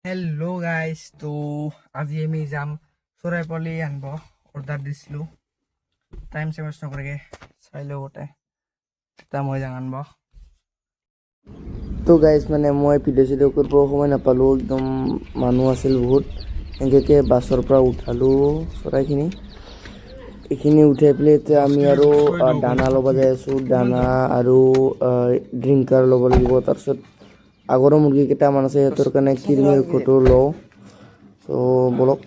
Hello' guys, তো আজি আমি যাম চৰাই পোৱালি আনিব। অৰ্ডাৰ দিছিলোঁ, টাইম চেঞ্জ নকৰাকৈ চাই লওঁ গোটেই এতিয়া মই যাম আনিব। তো গাইজ মানে মই ভিডিঅ' কৰিব সময় নাপালোঁ, একদম মানুহ আছিল বহুত। এনেকৈ বাছৰ পৰা উঠালোঁ চৰাইখিনি, এইখিনি উঠাই পেলাই এতিয়া আমি আৰু দানা ল'ব যাই আছোঁ। দানা আৰু ড্ৰিংকাৰ ল'ব লাগিব। তাৰপিছত আগৰো মুৰ্গী কেইটামান আছে, সিহঁতৰ কাৰণে কৃমিৰ ঔষধো লওঁ। চ' বলক।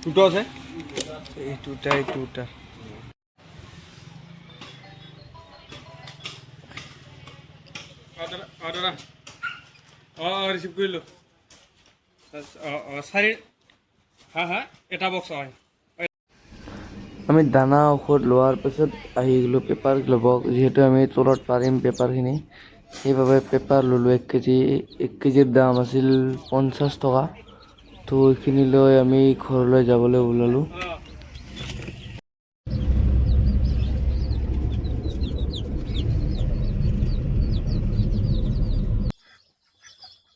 দুটো আছে এই দুটা দাদা ৰিচিভ কৰিলোঁ। চাৰি হা এটা বক্স হয়। আমি দানা ঔষধ লোৱাৰ পিছত আহি গ'লোঁ পেপাৰ ল'ব, যিহেতু আমি তলত পাৰিম পেপাৰখিনি, সেইবাবে পেপাৰ ল'লোঁ। 1 কেজিৰ দাম আছিল 50 টকা। তো এইখিনি লৈ আমি ঘৰলৈ যাবলৈ ওলালোঁ।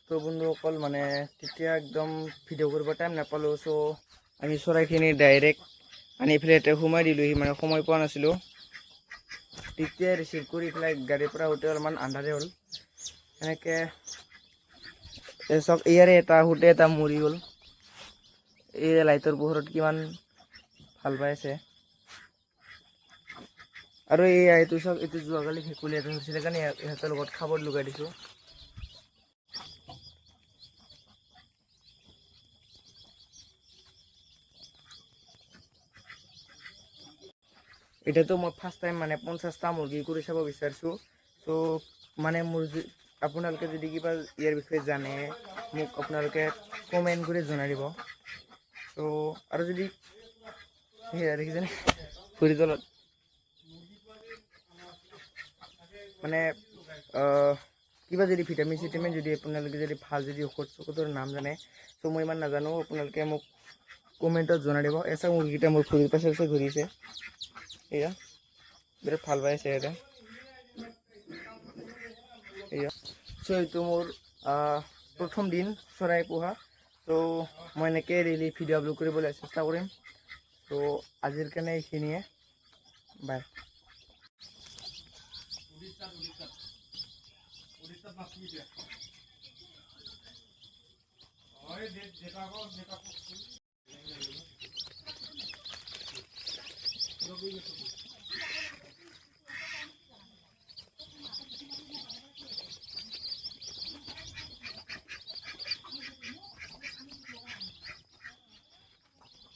তো বন্ধুসকল, মানে তেতিয়া একদম ভিডিঅ' কৰিব টাইম নাপালোঁ। চ' আমি চৰাইখিনি ডাইৰেক্ট আনি পেলাই এতিয়া সোমাই দিলোঁহি, মানে সময় পোৱা নাছিলোঁ। তেতিয়াই ৰিচিভ কৰি পেলাই গাড়ীৰ পৰা আহোঁতে অলপমান আন্ধাৰে হ'ল। এনেকৈ চব ইয়াৰে এটা আহোঁতে এটা মৰি গ'ল। এই লাইটৰ পোহৰত কিমান ভাল পাইছে। আৰু এইটো চব, এইটো যোৱাকালি ভেকুলী এটা হৈছিলে কাৰণে ইহঁতৰ লগত খাবৰ লগাই দিছোঁ। এতিয়াতো মই ফাৰ্ষ্ট টাইম মানে 50টা মুৰ্গী কৰি চাব বিচাৰিছোঁ। চ' মানে আপোনালোকে যদি কিবা ইয়াৰ বিষয়ে জানে, মোক আপোনালোকে কমেণ্ট কৰি জনাই দিব। চ' আৰু যদি সেয়া দেখিছেনে ভৰিৰ তলত মানে কিবা যদি ভিটামিন চিটামিন যদি আপোনালোকে যদি ভাল যদি ঔষধৰ নাম জানে, ত' মই ইমান নাজানো, আপোনালোকে মোক কমেণ্টত জনাই দিব। এচা মুৰ্গীকেইটা মোৰ ভৰিৰ পাছে পাছে ঘূৰিছে, এয়া বিৰাট ভাল পাইছে ইয়াতে। এয়া চ' এইটো মোৰ প্ৰথম দিন চৰাই পোহা। ত' মই এনেকৈ ডেইলি ভিডিঅ' আপলোড কৰিবলৈ চেষ্টা কৰিম। ত' আজিৰ কাৰণে এইখিনিয়ে, বাই।